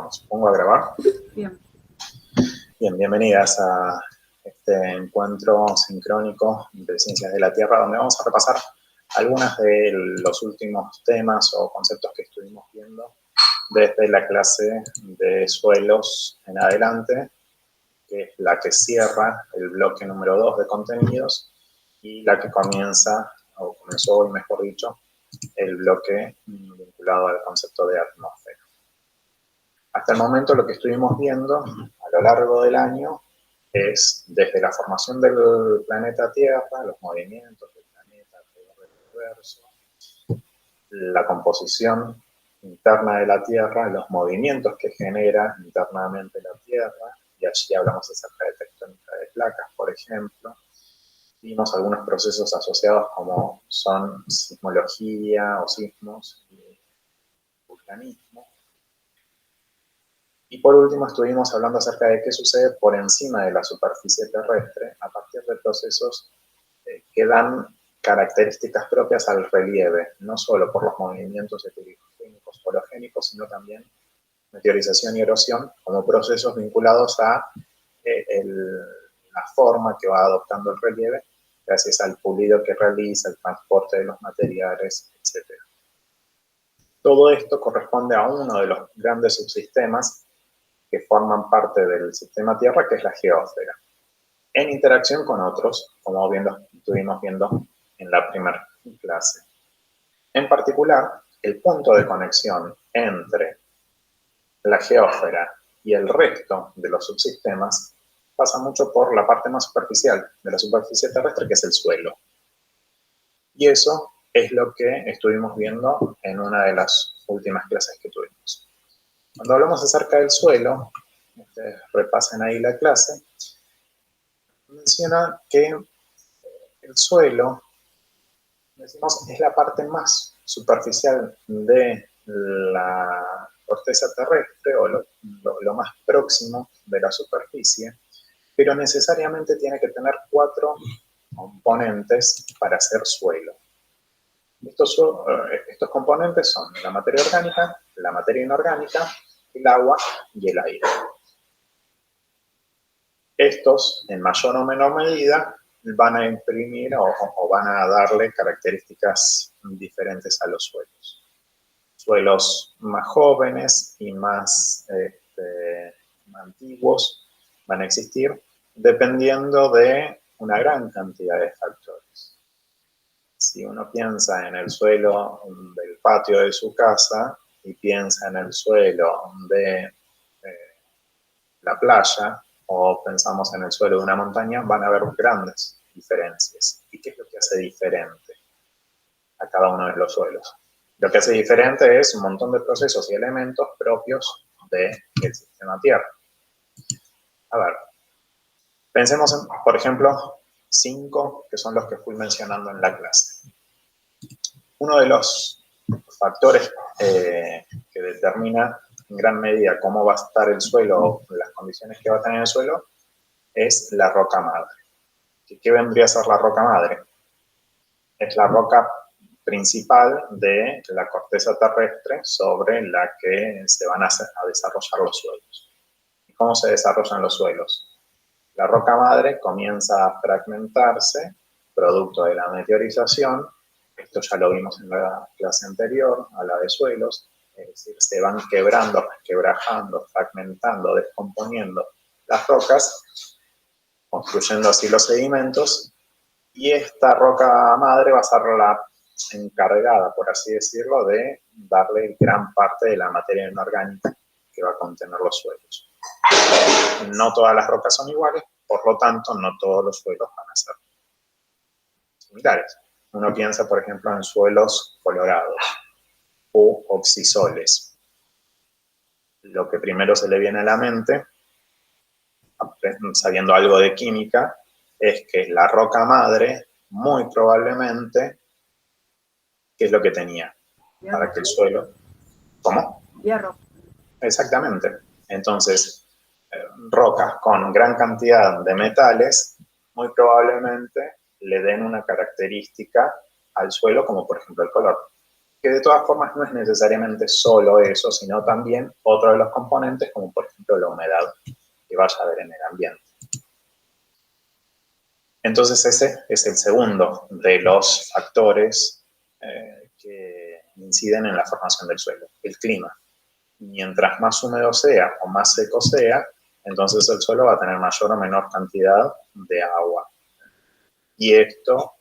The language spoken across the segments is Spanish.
Vamos, pongo a grabar. Bien. Bien, bienvenidas a este encuentro sincrónico de Ciencias de la Tierra, donde vamos a repasar algunos de los últimos temas o conceptos que estuvimos viendo desde la clase de suelos en adelante, que es la que cierra el bloque número 2 de contenidos, y la que comienza, o comenzó hoy mejor dicho, el bloque vinculado al concepto de atmósfera. Hasta el momento lo que estuvimos viendo a lo largo del año es desde la formación del planeta Tierra, los movimientos del planeta alrededor del universo, la composición interna de la Tierra, los movimientos que genera internamente la Tierra, y allí hablamos acerca de tectónica de placas, por ejemplo. Vimos algunos procesos asociados como son sismología o sismos y vulcanismo. Y por último estuvimos hablando acerca de qué sucede por encima de la superficie terrestre a partir de procesos que dan características propias al relieve, no solo por los movimientos heterogénicos orogénicos, sino también meteorización y erosión como procesos vinculados a la forma que va adoptando el relieve gracias al pulido que realiza, el transporte de los materiales, etc. Todo esto corresponde a uno de los grandes subsistemas que forman parte del sistema Tierra, que es la geósfera, en interacción con otros, como estuvimos viendo en la primera clase. En particular, el punto de conexión entre la geósfera y el resto de los subsistemas pasa mucho por la parte más superficial de la superficie terrestre, que es el suelo. Y eso es lo que estuvimos viendo en una de las últimas clases que tuvimos. Cuando hablamos acerca del suelo, ustedes repasen ahí la clase, menciona que el suelo, decimos, es la parte más superficial de la corteza terrestre o lo más próximo de la superficie, pero necesariamente tiene que tener 4 componentes para ser suelo. Estos componentes son la materia orgánica, la materia inorgánica, el agua y el aire. Estos, en mayor o menor medida, van a imprimir o van a darle características diferentes a los suelos. Suelos más jóvenes y más antiguos van a existir dependiendo de una gran cantidad de factores. Si uno piensa en el suelo del patio de su casa y piensa en el suelo de la playa, o pensamos en el suelo de una montaña, van a haber grandes diferencias. ¿Y qué es lo que hace diferente a cada uno de los suelos? Lo que hace diferente es un montón de procesos y elementos propios del sistema Tierra. A ver, pensemos en, por ejemplo, 5 que son los que fui mencionando en la clase. Uno de los factores que determina en gran medida cómo va a estar el suelo o las condiciones que va a tener el suelo es la roca madre. ¿Qué vendría a ser la roca madre? Es la roca principal de la corteza terrestre sobre la que se van a desarrollar los suelos. ¿Y cómo se desarrollan los suelos? La roca madre comienza a fragmentarse producto de la meteorización. Esto ya lo vimos en la clase anterior, a la de suelos. Es decir, se van quebrando, quebrajando, fragmentando, descomponiendo las rocas, construyendo así los sedimentos, y esta roca madre va a ser la encargada, por así decirlo, de darle gran parte de la materia inorgánica que va a contener los suelos. No todas las rocas son iguales, por lo tanto, no todos los suelos van a ser similares. Uno piensa, por ejemplo, en suelos colorados o oxisoles. Lo que primero se le viene a la mente, sabiendo algo de química, es que la roca madre, muy probablemente, ¿qué es lo que tenía? Hierro. Para que el suelo... ¿Cómo? Hierro. Exactamente. Entonces, rocas con gran cantidad de metales, muy probablemente le den una característica al suelo, como por ejemplo el color. que de todas formas no es necesariamente solo eso, sino también otro de los componentes, como por ejemplo la humedad que vaya a haber en el ambiente. Entonces ese es el segundo de los factores que inciden en la formación del suelo, el clima. Mientras más húmedo sea o más seco sea, entonces el suelo va a tener mayor o menor cantidad de agua. Y esto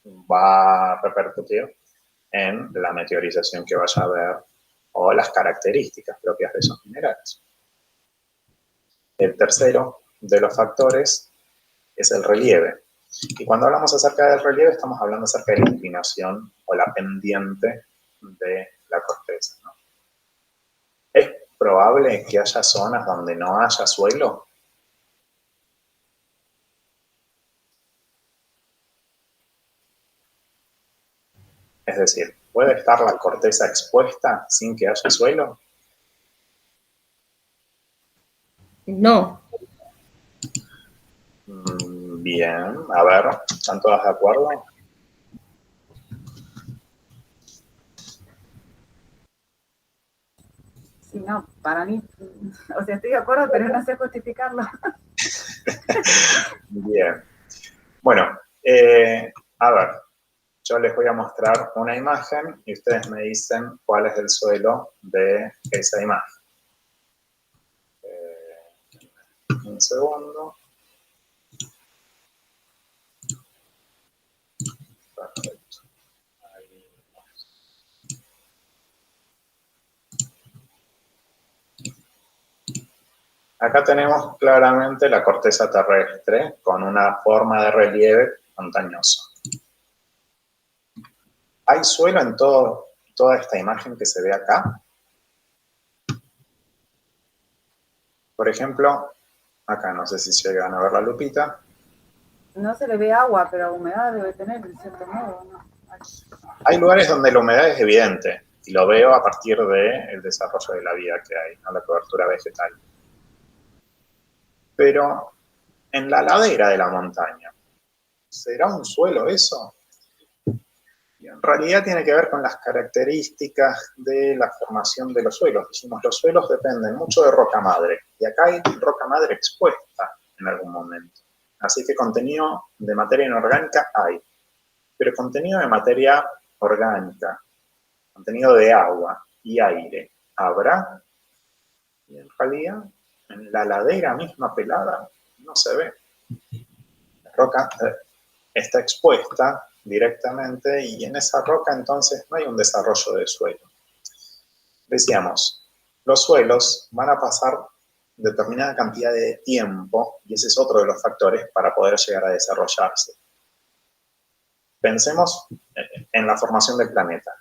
va a repercutir en la meteorización que vaya a haber o las características propias de esos minerales. El tercero de los factores es el relieve. Y cuando hablamos acerca del relieve, estamos hablando acerca de la inclinación o la pendiente de la corteza, ¿no? ¿Es probable que haya zonas donde no haya suelo? Es decir, ¿puede estar la corteza expuesta sin que haya suelo? No. Bien, a ver, ¿están todas de acuerdo? Sí, no, para mí, o sea, estoy de acuerdo, pero no sé justificarlo. Bien. Bueno, a ver, yo les voy a mostrar una imagen y ustedes me dicen cuál es el suelo de esa imagen. Un segundo. Perfecto. Ahí. Acá tenemos claramente la corteza terrestre con una forma de relieve montañoso. ¿Hay suelo en toda esta imagen que se ve acá? Por ejemplo, acá no sé si llegan a ver la lupita. No se le ve agua, pero humedad debe tener, en cierto modo, ¿no? Hay lugares donde la humedad es evidente y lo veo a partir del desarrollo de la vida que hay, ¿no? La cobertura vegetal. Pero en la ladera de la montaña, ¿será un suelo eso? Y en realidad tiene que ver con las características de la formación de los suelos. Dijimos, los suelos dependen mucho de roca madre, y acá hay roca madre expuesta en algún momento. Así que contenido de materia inorgánica hay, pero contenido de materia orgánica, contenido de agua y aire, ¿habrá? Y en realidad, en la ladera misma pelada, no se ve. La roca está expuesta directamente y en esa roca entonces no hay un desarrollo de suelo. Decíamos, los suelos van a pasar determinada cantidad de tiempo y ese es otro de los factores para poder llegar a desarrollarse. Pensemos en la formación del planeta.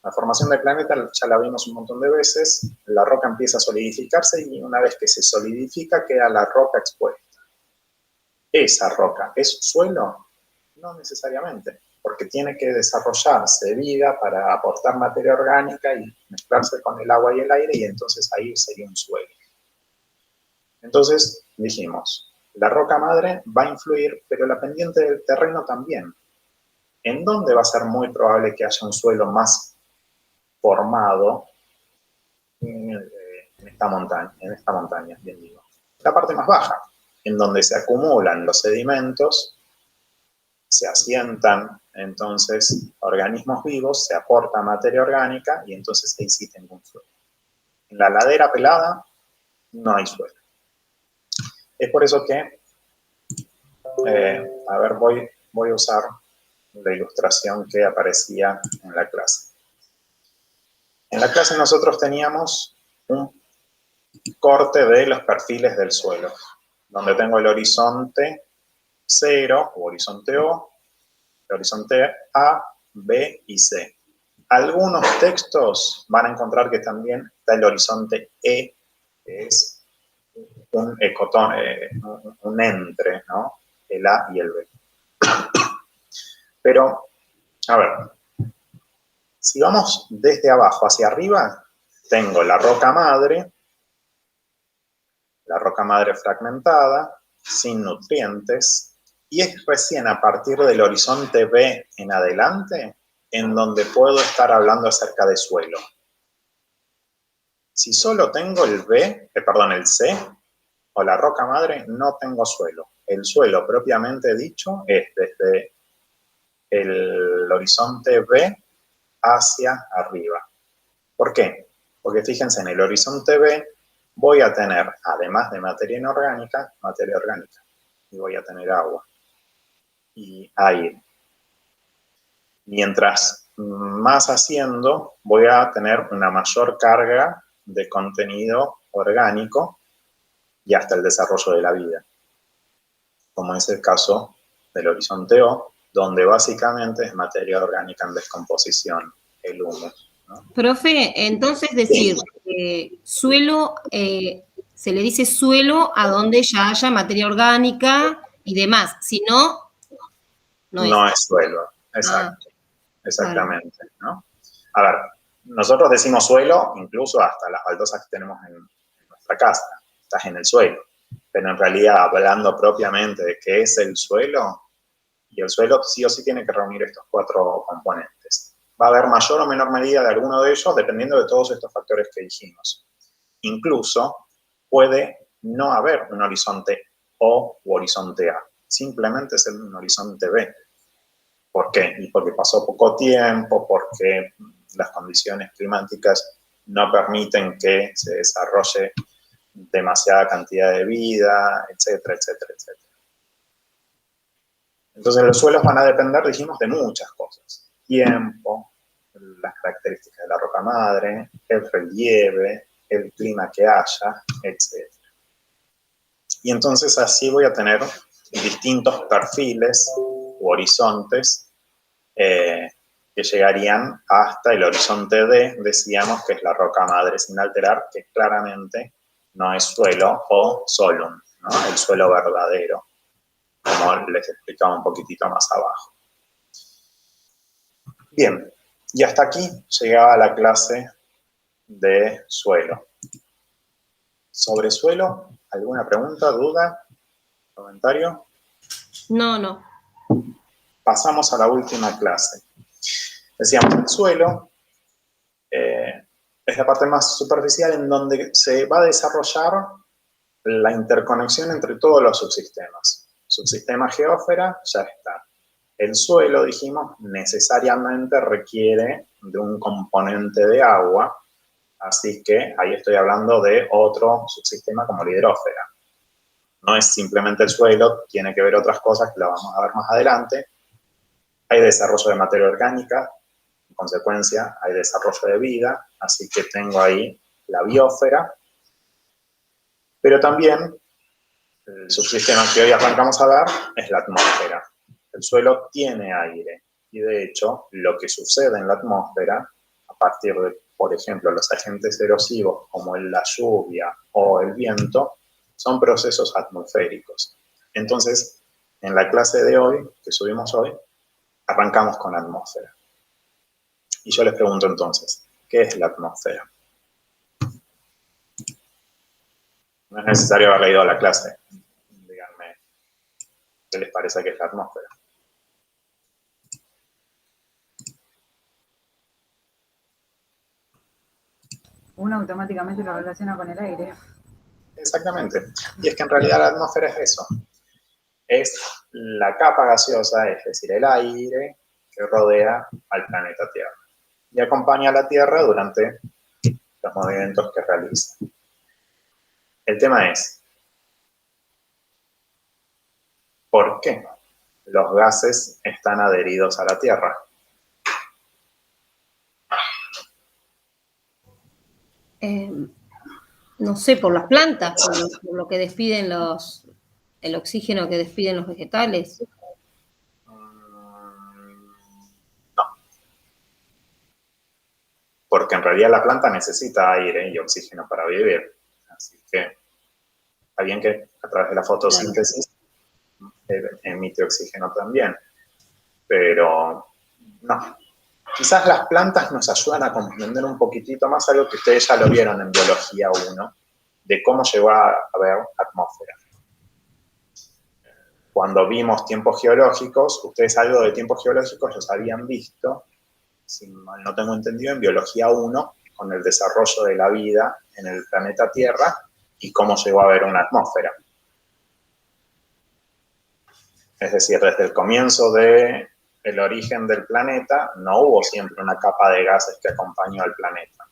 La formación del planeta ya la vimos un montón de veces, la roca empieza a solidificarse y una vez que se solidifica queda la roca expuesta. ¿Esa roca es suelo? No necesariamente, porque tiene que desarrollarse vida para aportar materia orgánica y mezclarse con el agua y el aire y entonces ahí sería un suelo. Entonces dijimos, la roca madre va a influir, pero la pendiente del terreno también. ¿En dónde va a ser muy probable que haya un suelo más formado en esta montaña, bien digo? La parte más baja, en donde se acumulan los sedimentos, se asientan entonces organismos vivos, se aporta materia orgánica y entonces ahí sí tengo un suelo. En la ladera pelada no hay suelo. Es por eso que, a ver, voy a usar la ilustración que aparecía en la clase. En la clase nosotros teníamos un corte de los perfiles del suelo, donde tengo el horizonte 0 o horizonte O, el horizonte A, B y C. Algunos textos van a encontrar que también está el horizonte E, que es un ecotón, un entre, ¿no? El A y el B. Pero, a ver, si vamos desde abajo hacia arriba, tengo la roca madre fragmentada, sin nutrientes, y es recién a partir del horizonte B en adelante en donde puedo estar hablando acerca de suelo. Si solo tengo el el C, o la roca madre, no tengo suelo. El suelo propiamente dicho es desde el horizonte B hacia arriba. ¿Por qué? Porque fíjense, en el horizonte B voy a tener, además de materia inorgánica, materia orgánica. Y voy a tener agua y aire. Mientras más haciendo, voy a tener una mayor carga de contenido orgánico y hasta el desarrollo de la vida, como es el caso del horizonte O, donde básicamente es materia orgánica en descomposición, el humus, ¿no? Profe, entonces decir, suelo, se le dice suelo a donde ya haya materia orgánica y demás, si no, no es suelo, exacto, exactamente, claro. ¿no? A ver, nosotros decimos suelo, incluso hasta las baldosas que tenemos en nuestra casa, estás en el suelo, pero en realidad hablando propiamente de qué es el suelo, y el suelo sí o sí tiene que reunir estos 4 componentes. Va a haber mayor o menor medida de alguno de ellos dependiendo de todos estos factores que dijimos. Incluso puede no haber un horizonte O u horizonte A, simplemente es un horizonte B. ¿Por qué? Y porque pasó poco tiempo, porque las condiciones climáticas no permiten que se desarrolle demasiada cantidad de vida, etcétera, etcétera, etcétera. Entonces los suelos van a depender, dijimos, de muchas cosas. Tiempo, las características de la roca madre, el relieve, el clima que haya, etc. Y entonces así voy a tener distintos perfiles u horizontes que llegarían hasta el horizonte D, decíamos que es la roca madre sin alterar, que claramente no es suelo o solum, ¿no? El suelo verdadero, como les explicaba un poquitito más abajo. Bien, y hasta aquí llegaba la clase de suelo. ¿Sobre suelo? ¿Alguna pregunta, duda, comentario? No. Pasamos a la última clase. Decíamos, el suelo es la parte más superficial en donde se va a desarrollar la interconexión entre todos los subsistemas. Subsistema geósfera ya está. El suelo, dijimos, necesariamente requiere de un componente de agua, así que ahí estoy hablando de otro subsistema como la hidrósfera. No es simplemente el suelo, tiene que ver otras cosas que la vamos a ver más adelante. Hay desarrollo de materia orgánica, en consecuencia hay desarrollo de vida, así que tengo ahí la biosfera, pero también el subsistema que hoy arrancamos a ver es la atmósfera. El suelo tiene aire y de hecho lo que sucede en la atmósfera a partir de, por ejemplo, los agentes erosivos como la lluvia o el viento son procesos atmosféricos. Entonces, en la clase de hoy, que subimos hoy, arrancamos con la atmósfera. Y yo les pregunto entonces, ¿qué es la atmósfera? No es necesario haber leído la clase. Díganme, ¿qué les parece que es la atmósfera? Uno automáticamente lo relaciona con el aire. Exactamente. Y es que en realidad la atmósfera es eso. Es la capa gaseosa, es decir, el aire que rodea al planeta Tierra. Y acompaña a la Tierra durante los movimientos que realiza. El tema es, ¿por qué los gases están adheridos a la Tierra? No sé, por las plantas, por lo que despiden el oxígeno que despiden los vegetales. No. Porque en realidad la planta necesita aire y oxígeno para vivir. Así que está bien que a través de la fotosíntesis emite oxígeno también. Pero no. Quizás las plantas nos ayudan a comprender un poquitito más algo que ustedes ya lo vieron en Biología 1, de cómo llegó a haber atmósfera. Cuando vimos tiempos geológicos, ustedes algo de tiempos geológicos los habían visto si mal no tengo entendido, en Biología 1, con el desarrollo de la vida en el planeta Tierra y cómo llegó a haber una atmósfera. Es decir, desde el comienzo del origen del planeta, no hubo siempre una capa de gases que acompañó al planeta.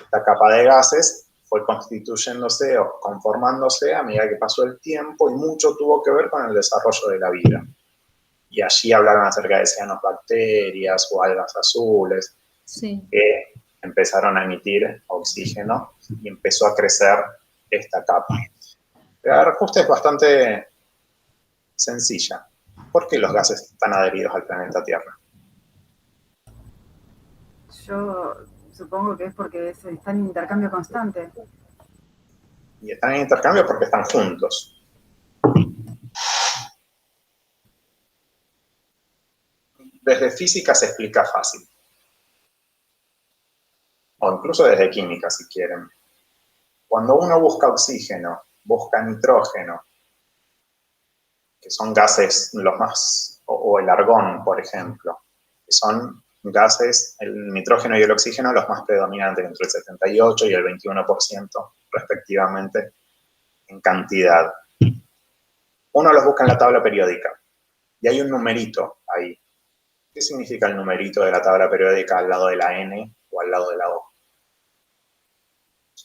Esta capa de gases fue constituyéndose o conformándose a medida que pasó el tiempo y mucho tuvo que ver con el desarrollo de la vida. Y allí hablaron acerca de cianobacterias o algas azules, Sí. que empezaron a emitir oxígeno y empezó a crecer esta capa. La respuesta es bastante sencilla. ¿Por qué los gases están adheridos al planeta Tierra? Yo supongo que es porque están en intercambio constante. Y están en intercambio porque están juntos. Desde física se explica fácil. O incluso desde química, si quieren. Cuando uno busca oxígeno, busca nitrógeno, que son gases los más, o el argón, por ejemplo, que son gases, el nitrógeno y el oxígeno, los más predominantes, entre el 78 y el 21% respectivamente en cantidad. Uno los busca en la tabla periódica y hay un numerito ahí. ¿Qué significa el numerito de la tabla periódica al lado de la N o al lado de la O?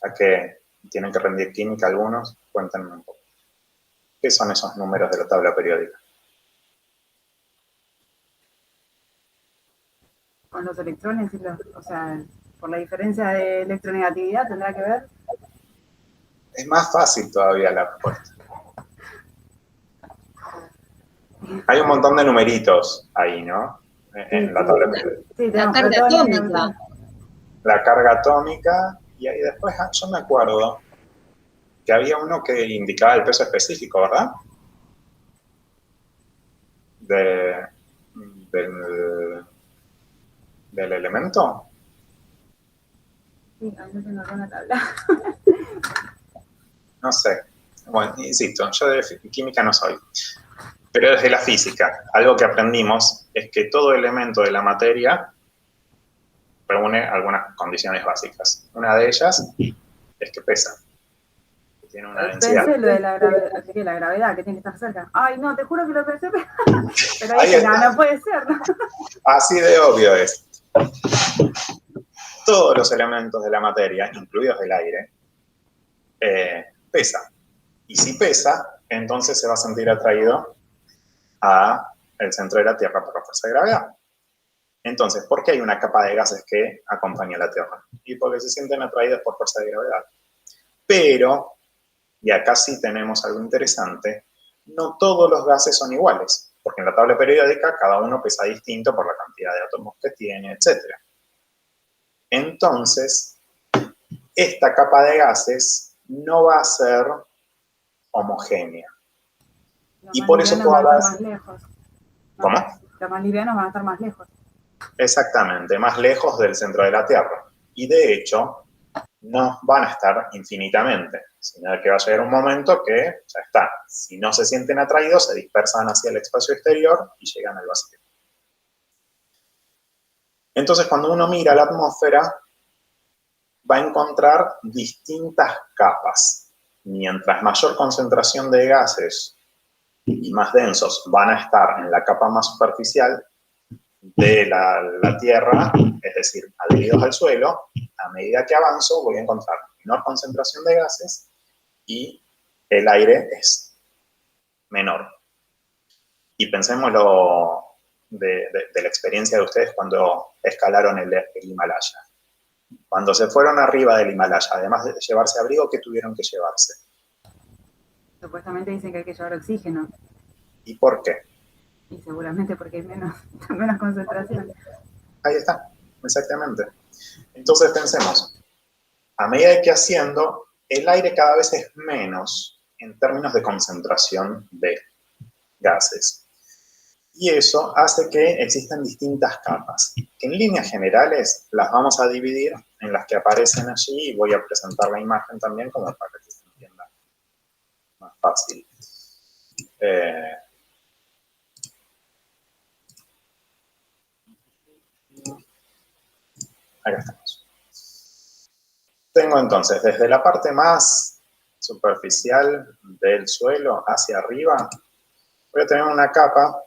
Ya que tienen que rendir química algunos, cuéntenme un poco. ¿Qué son esos números de la tabla periódica? Con los electrones, o sea, por la diferencia de electronegatividad tendrá que ver. Es más fácil todavía la respuesta. Hay un montón de numeritos ahí, ¿no? En la tabla periódica. Sí, La tenemos carga protones, atómica. neutrones. La carga atómica, y ahí después, yo me acuerdo que había uno que indicaba el peso específico, ¿verdad? Del elemento. Sí, a mí se me da una tabla. No sé. Bueno, insisto, yo de química no soy. Pero desde la física, algo que aprendimos es que todo elemento de la materia reúne algunas condiciones básicas. Una de ellas es que pesa, que tiene una densidad. Pensé lo de la gravedad, así que la gravedad, que tiene que estar cerca. Ay, no, te juro que lo pensé, pero Ahí dije, no, está. no puede ser, ¿no? Así de obvio es. Todos los elementos de la materia, incluidos el aire, pesa. Y si pesa, entonces se va a sentir atraído al centro de la Tierra por la fuerza de gravedad. Entonces, ¿por qué hay una capa de gases que acompaña a la Tierra? Y porque se sienten atraídos por fuerza de gravedad. Pero, y acá sí tenemos algo interesante, no todos los gases son iguales, porque en la tabla periódica cada uno pesa distinto por la cantidad de átomos que tiene, etc. Entonces, esta capa de gases no va a ser homogénea. Y por eso todas van a estar las... más lejos. ¿no? ¿Cómo? Los más livianos van a estar más lejos. Exactamente, más lejos del centro de la Tierra. Y de hecho, no van a estar infinitamente, sino que va a llegar un momento que ya está. Si no se sienten atraídos, se dispersan hacia el espacio exterior y llegan al vacío. Entonces, cuando uno mira la atmósfera, va a encontrar distintas capas. Mientras mayor concentración de gases y más densos van a estar en la capa más superficial de la Tierra, es decir, adheridos al suelo, a medida que avanzo voy a encontrar menor concentración de gases y el aire es menor. Y pensémoslo de la experiencia de ustedes cuando escalaron el Himalaya. Cuando se fueron arriba del Himalaya, además de llevarse abrigo, ¿qué tuvieron que llevarse? Supuestamente dicen que hay que llevar oxígeno. ¿Y por qué? Y seguramente porque hay menos concentración. Ahí está, exactamente. Entonces pensemos, a medida que haciendo, el aire cada vez es menos en términos de concentración de gases. Y eso hace que existan distintas capas, que en líneas generales las vamos a dividir en las que aparecen allí y voy a presentar la imagen también como para que se entienda más fácil. acá estamos. Tengo entonces, desde la parte más superficial del suelo hacia arriba, voy a tener una capa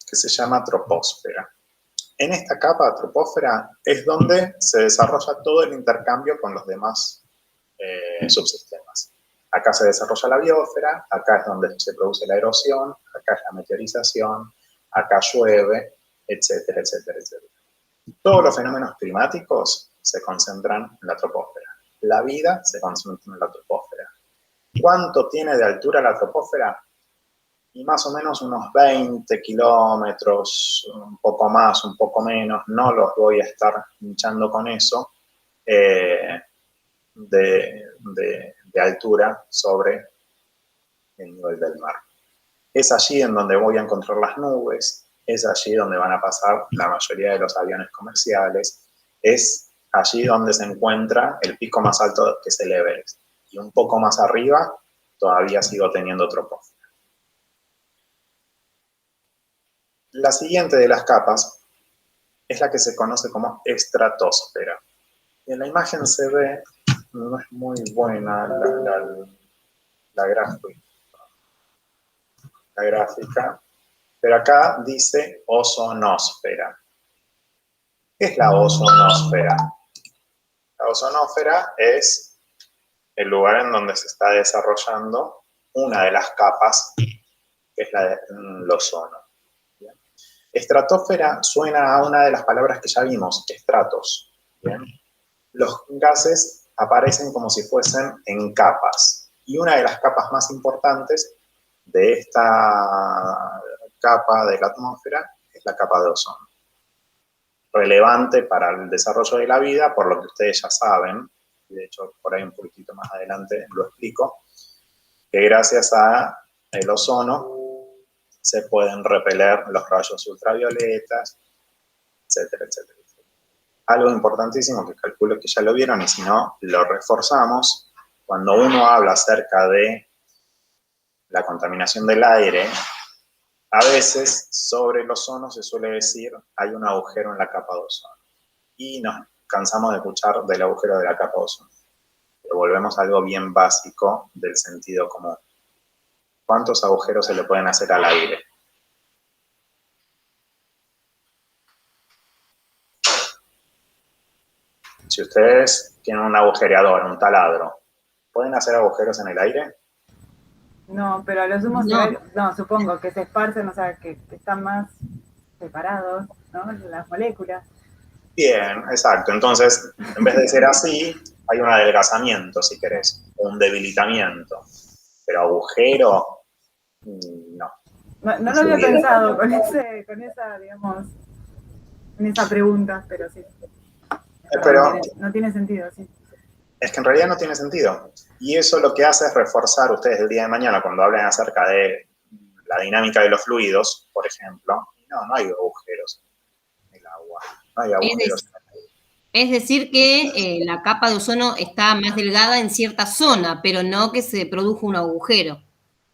que se llama troposfera. En esta capa, troposfera, es donde se desarrolla todo el intercambio con los demás subsistemas. Acá se desarrolla la biosfera, acá es donde se produce la erosión, acá es la meteorización, acá llueve, etcétera, etcétera, etcétera. Todos los fenómenos climáticos se concentran en la troposfera. La vida se concentra en la troposfera. ¿Cuánto tiene de altura la troposfera? Y más o menos unos 20 kilómetros, un poco más, un poco menos, no los voy a estar hinchando con eso, de altura sobre el nivel del mar. Es allí en donde voy a encontrar las nubes, es allí donde van a pasar la mayoría de los aviones comerciales, es allí donde se encuentra el pico más alto, que es el Everest. Y un poco más arriba todavía sigo teniendo troposfera. La siguiente de las capas es la que se conoce como estratosfera. En la imagen se ve, no es muy buena la gráfica, pero acá dice ozonosfera. ¿Qué es la ozonosfera? La ozonosfera es el lugar en donde se está desarrollando una de las capas, que es la del ozono. ¿Bien? Estratosfera suena a una de las palabras que ya vimos, estratos. ¿Bien? Los gases aparecen como si fuesen en capas. Y una de las capas más importantes de esta capa de la atmósfera es la capa de ozono. Relevante para el desarrollo de la vida, por lo que ustedes ya saben, y de hecho por ahí un poquitito más adelante lo explico, que gracias al ozono se pueden repeler los rayos ultravioletas, etcétera, etcétera. Algo importantísimo que calculo que ya lo vieron y si no, lo reforzamos, cuando uno habla acerca de la contaminación del aire, a veces sobre el ozono se suele decir hay un agujero en la capa de ozono. Y nos cansamos de escuchar del agujero de la capa de ozono. Pero volvemos a algo bien básico del sentido común. ¿Cuántos agujeros se le pueden hacer al aire? Si ustedes tienen un agujereador, un taladro, ¿pueden hacer agujeros en el aire? No, pero a lo sumo no, supongo que se esparcen, o sea, que están más separados, ¿no? Las moléculas. Bien, exacto. Entonces, en vez de ser así, hay un adelgazamiento, si querés, un debilitamiento. Pero agujero, no. No lo había pensado con esa, digamos, en esa pregunta, pero sí. Pero no tiene sentido, sí. es que en realidad no tiene sentido. Y eso lo que hace es reforzar ustedes el día de mañana cuando hablen acerca de la dinámica de los fluidos, por ejemplo. No hay agujeros en el agua. No hay agujeros en el aire. Es decir que la capa de ozono está más delgada en cierta zona, pero no que se produjo un agujero.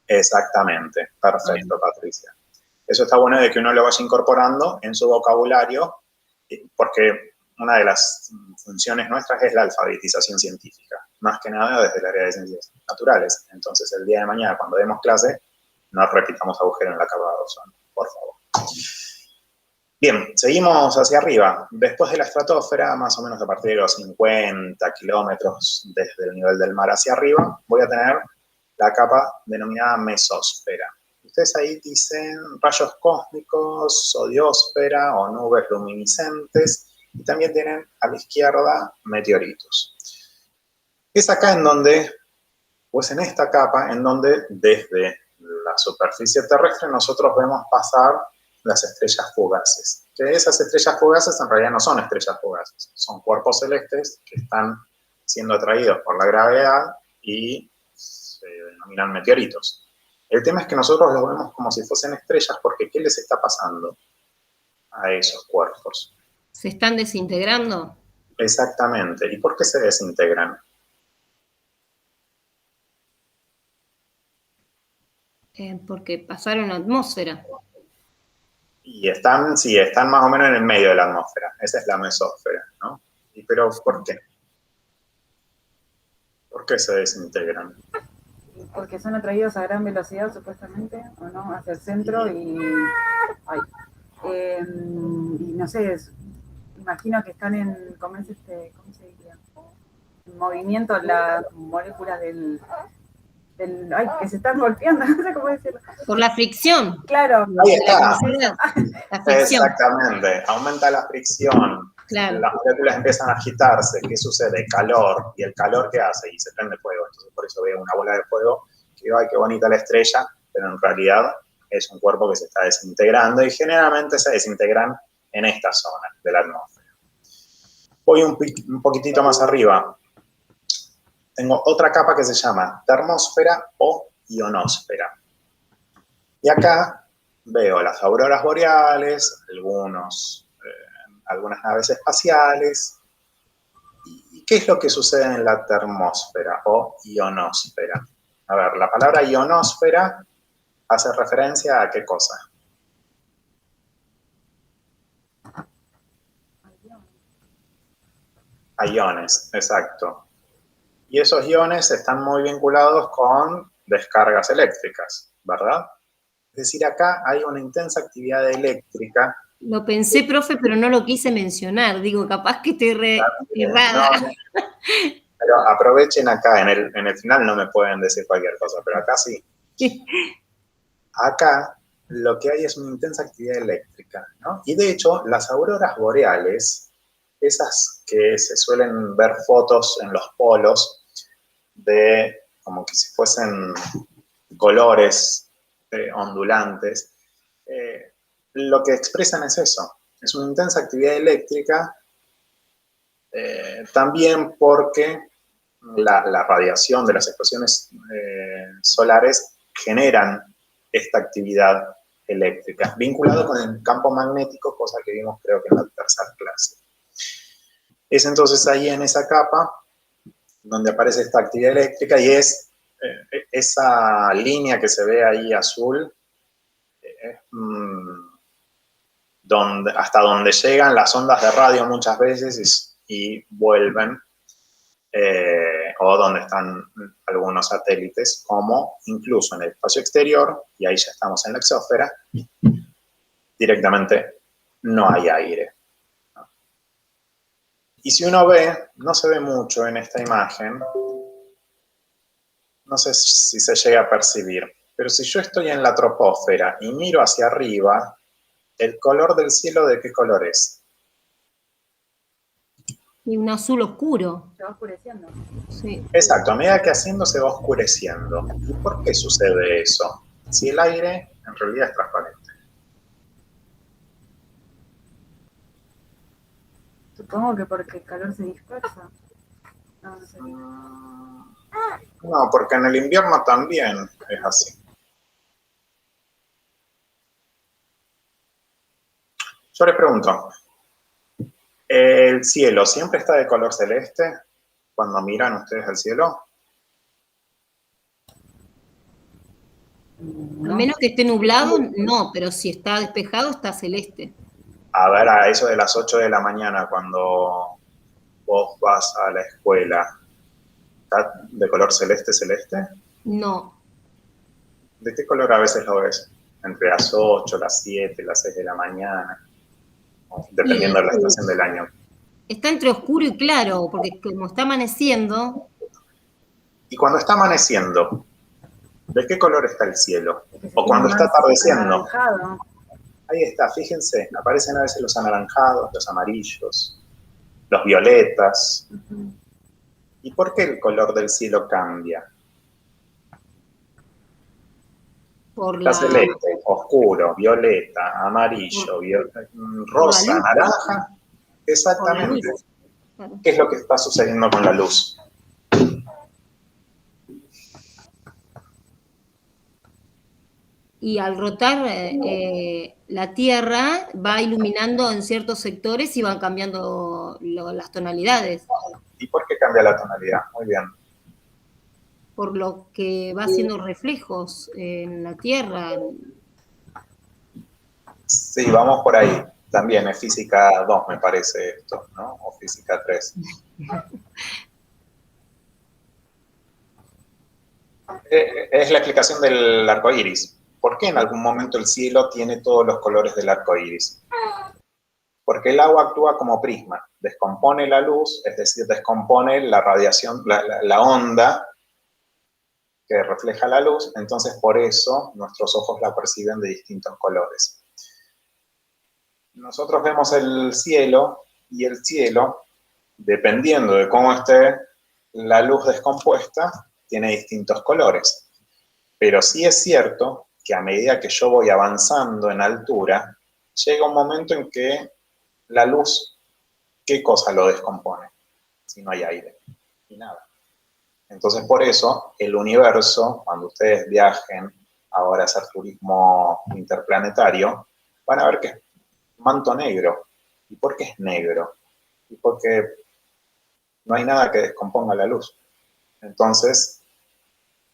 Exactamente. Perfecto, Patricia. Eso está bueno de que uno lo vaya incorporando en su vocabulario, porque una de las funciones nuestras es la alfabetización científica, más que nada desde el área de ciencias naturales. Entonces, el día de mañana, cuando demos clase, no repitamos agujero en la capa de ozono, por favor. Bien, seguimos hacia arriba. Después de la estratosfera, más o menos a partir de los 50 kilómetros desde el nivel del mar hacia arriba, voy a tener la capa denominada mesósfera. Ustedes ahí dicen rayos cósmicos, zodiosfera o nubes luminiscentes, y también tienen a la izquierda meteoritos. Es acá en donde, pues en esta capa, en donde desde la superficie terrestre nosotros vemos pasar las estrellas fugaces. Que esas estrellas fugaces en realidad no son estrellas fugaces, son cuerpos celestes que están siendo atraídos por la gravedad y se denominan meteoritos. El tema es que nosotros los vemos como si fuesen estrellas porque ¿qué les está pasando a esos cuerpos? ¿Se están desintegrando? Exactamente. ¿Y por qué se desintegran? Porque pasaron la atmósfera. Y están más o menos en el medio de la atmósfera. Esa es la mesósfera, ¿no? pero ¿por qué? ¿Por qué se desintegran? Porque son atraídos a gran velocidad, supuestamente, ¿o no? Hacia el centro y... Ay. Y no sé, imagino que están en... ¿Cómo es ¿cómo se diría? En movimiento las moléculas del... Ay, que se están golpeando, no sé cómo decirlo. Por la fricción. Claro. Ahí está. La fricción. Exactamente, aumenta la fricción, Claro. las moléculas empiezan a agitarse, ¿qué sucede? Calor, y el calor ¿qué hace? Y se prende fuego, entonces por eso veo una bola de fuego, que digo, ay, qué bonita la estrella, pero en realidad es un cuerpo que se está desintegrando y generalmente se desintegran en esta zona de la atmósfera. Voy un poquitito más arriba, tengo otra capa que se llama termósfera o ionosfera. Y acá veo las auroras boreales, algunas naves espaciales. ¿Y qué es lo que sucede en la termósfera o ionosfera? A ver, la palabra ionosfera hace referencia a qué cosa. A iones, exacto. Y esos iones están muy vinculados con descargas eléctricas, ¿verdad? Es decir, acá hay una intensa actividad eléctrica. Lo pensé, profe, pero no lo quise mencionar. Digo, capaz que estoy errada. No, pero aprovechen acá, en el final no me pueden decir cualquier cosa, pero acá sí. Acá lo que hay es una intensa actividad eléctrica, ¿no? Y de hecho, las auroras boreales, esas que se suelen ver fotos en los polos de como que si fuesen colores ondulantes, lo que expresan es eso, es una intensa actividad eléctrica, también porque la radiación de las explosiones solares generan esta actividad eléctrica, vinculado con el campo magnético, cosa que vimos creo que en la tercera clase. Es entonces ahí en esa capa donde aparece esta actividad eléctrica y es esa línea que se ve ahí azul, hasta donde llegan las ondas de radio muchas veces y vuelven, o donde están algunos satélites, como incluso en el espacio exterior, y ahí ya estamos en la exósfera, directamente no hay aire. Y si uno ve, no se ve mucho en esta imagen, no sé si se llega a percibir, pero si yo estoy en la troposfera y miro hacia arriba, ¿el color del cielo de qué color es? Y un azul oscuro. Se va oscureciendo. Sí. Exacto, a medida que asciendo se va oscureciendo. ¿Y por qué sucede eso? Si el aire en realidad es transparente. Supongo que porque el calor se dispersa. No, no sé. No, porque en el invierno también es así. Yo les pregunto, ¿el cielo siempre está de color celeste cuando miran ustedes al cielo? A menos que esté nublado, no, pero si está despejado, está celeste. A ver, a eso de las 8 de la mañana, cuando vos vas a la escuela, ¿está de color celeste? No. ¿De qué color a veces lo ves? Entre las 8, las 7, las 6 de la mañana, dependiendo de la estación del año. Está entre oscuro y claro, porque como está amaneciendo... Y cuando está amaneciendo, ¿de qué color está el cielo? O cuando está atardeciendo. Ahí está, fíjense, aparecen a veces los anaranjados, los amarillos, los violetas. ¿Y por qué el color del cielo cambia? Está celeste, oscuro, violeta, amarillo, rosa, naranja. Exactamente. ¿Qué es lo que está sucediendo con la luz? Y al rotar la Tierra va iluminando en ciertos sectores y van cambiando las tonalidades. ¿Y por qué cambia la tonalidad? Muy bien. Por lo que va haciendo reflejos en la Tierra. Sí, vamos por ahí. También es física 2, me parece esto, ¿no? O física 3. Es la explicación del arco iris. ¿Por qué en algún momento el cielo tiene todos los colores del arco iris? Porque el agua actúa como prisma, descompone la luz, es decir, descompone la radiación, la onda que refleja la luz, entonces por eso nuestros ojos la perciben de distintos colores. Nosotros vemos el cielo, y el cielo, dependiendo de cómo esté la luz descompuesta, tiene distintos colores. Pero sí es cierto que a medida que yo voy avanzando en altura, llega un momento en que la luz, ¿qué cosa lo descompone? Si no hay aire, y nada. Entonces, por eso, el universo, cuando ustedes viajen ahora a hacer turismo interplanetario, van a ver que es manto negro. ¿Y por qué es negro? Y porque no hay nada que descomponga la luz. Entonces,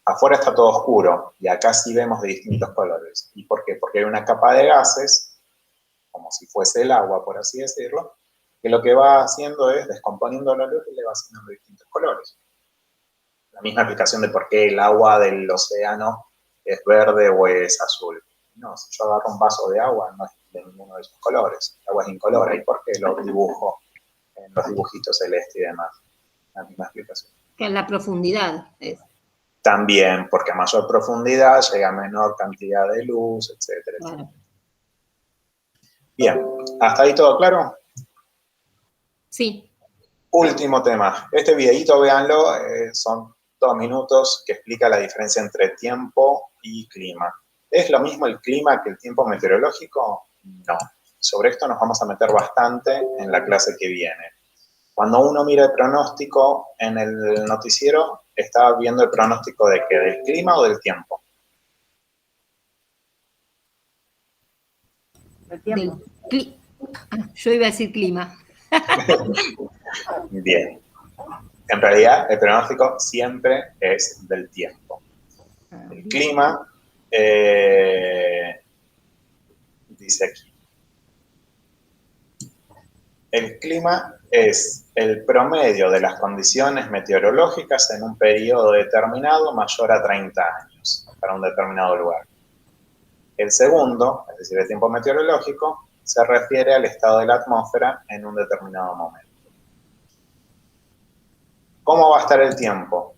afuera está todo oscuro, y acá sí vemos de distintos colores. ¿Y por qué? Porque hay una capa de gases, como si fuese el agua, por así decirlo, que lo que va haciendo es descomponiendo la luz y le va haciendo distintos colores. La misma explicación de por qué el agua del océano es verde o es azul. No, si yo agarro un vaso de agua, no es de ninguno de esos colores. El agua es incolora. ¿Y por qué lo dibujo en los dibujitos celestes y demás? La misma explicación. Que en la profundidad es. También, porque a mayor profundidad llega a menor cantidad de luz, etcétera, etcétera. Claro. Bien, ¿hasta ahí todo claro? Sí. Último tema. Este videito, véanlo, son 2 minutos que explica la diferencia entre tiempo y clima. ¿Es lo mismo el clima que el tiempo meteorológico? No. Sobre esto nos vamos a meter bastante en la clase que viene. Cuando uno mira el pronóstico en el noticiero, ¿está viendo el pronóstico de qué? ¿Del clima o del tiempo? El tiempo. Yo iba a decir clima. Bien. En realidad, el pronóstico siempre es del tiempo. El clima, dice aquí, el clima es el promedio de las condiciones meteorológicas en un periodo determinado mayor a 30 años para un determinado lugar. El segundo, es decir, el tiempo meteorológico, se refiere al estado de la atmósfera en un determinado momento. ¿Cómo va a estar el tiempo?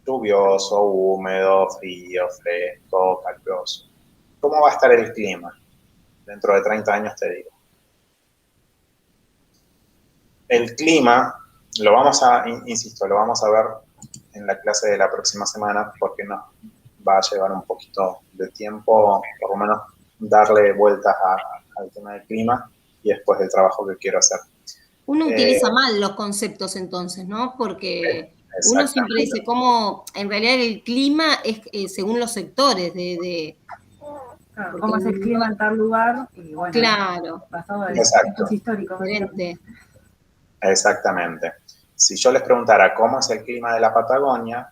Lluvioso, húmedo, frío, fresco, caluroso. ¿Cómo va a estar el clima? Dentro de 30 años te digo. El clima, lo vamos a, insisto, lo vamos a ver en la clase de la próxima semana porque nos va a llevar un poquito de tiempo, por lo menos darle vueltas al tema del clima y después del trabajo que quiero hacer. Uno utiliza mal los conceptos entonces, ¿no? Porque uno siempre dice cómo, en realidad el clima es según los sectores Claro, cómo es el clima en tal lugar y bueno, claro, basado en hechos históricos. Diferente. Exactamente. Si yo les preguntara cómo es el clima de la Patagonia,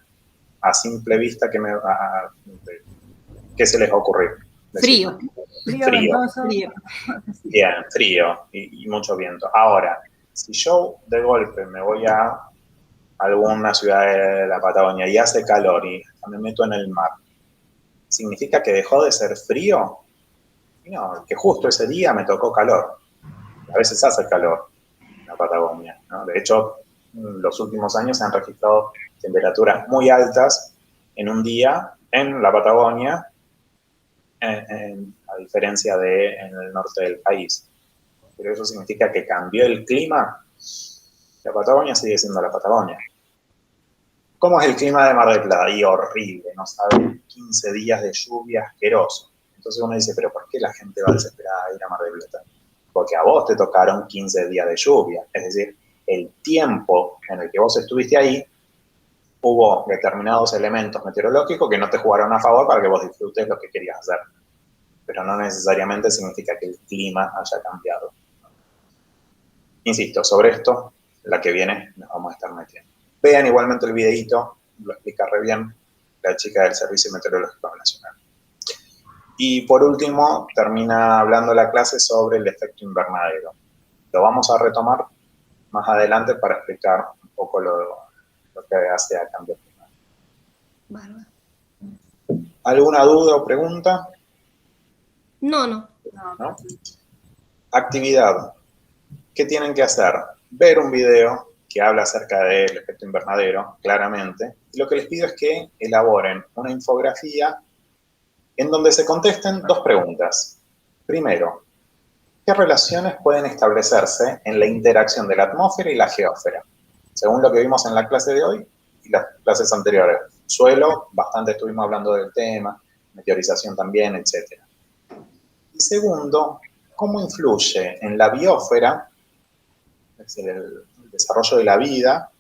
a simple vista, ¿qué se les va a ocurrir? Frío. Frío. Bien, frío y mucho viento. Ahora, si yo de golpe me voy a alguna ciudad de la Patagonia y hace calor y me meto en el mar, ¿significa que dejó de ser frío? No, que justo ese día me tocó calor. A veces hace calor en la Patagonia, ¿no? De hecho, en los últimos años se han registrado temperaturas muy altas en un día en la Patagonia, a diferencia de en el norte del país. Pero eso significa que cambió el clima. La Patagonia sigue siendo la Patagonia. ¿Cómo es el clima de Mar del Plata? Y horrible, no saben, 15 días de lluvia asqueroso. Entonces uno dice, ¿pero por qué la gente va desesperada a ir a Mar del Plata? Porque a vos te tocaron 15 días de lluvia. Es decir, el tiempo en el que vos estuviste ahí, hubo determinados elementos meteorológicos que no te jugaron a favor para que vos disfrutes lo que querías hacer. Pero no necesariamente significa que el clima haya cambiado. Insisto, sobre esto, la que viene nos vamos a estar metiendo. Vean igualmente el videíto, lo explica re bien la chica del Servicio Meteorológico Nacional. Y por último, termina hablando la clase sobre el efecto invernadero. Lo vamos a retomar más adelante para explicar un poco lo que hace a cambio climático. Bárbaro. ¿Alguna duda o pregunta? No. No. ¿No? Actividad. ¿Qué tienen que hacer? Ver un video que habla acerca del efecto invernadero, claramente. Y lo que les pido es que elaboren una infografía en donde se contesten dos preguntas. Primero, ¿qué relaciones pueden establecerse en la interacción de la atmósfera y la geósfera? Según lo que vimos en la clase de hoy y las clases anteriores. Suelo, bastante estuvimos hablando del tema, meteorización también, etc. Y segundo, ¿cómo influye en la biosfera, es decir, el desarrollo de la vida,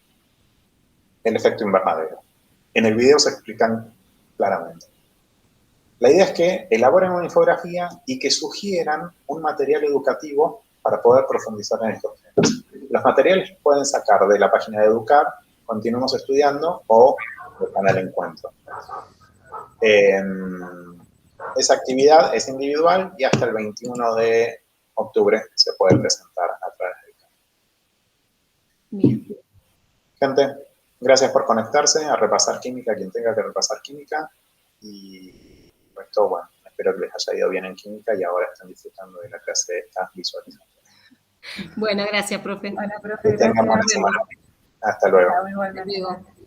el efecto invernadero? En el video se explican claramente. La idea es que elaboren una infografía y que sugieran un material educativo para poder profundizar en estos temas. Los materiales pueden sacar de la página de Educar, Continuemos Estudiando o del canal Encuentro. Esa actividad es individual y hasta el 21 de octubre se puede presentar a través del canal. Bien. Gente, gracias por conectarse, a repasar química, quien tenga que repasar química. Y esto, bueno, espero que les haya ido bien en química y ahora estén disfrutando de la clase de esta visualización. Bueno, gracias, profe. Bueno, profe, Que tengan buena gracias. semana. Hasta luego. Igualmente. Hasta luego.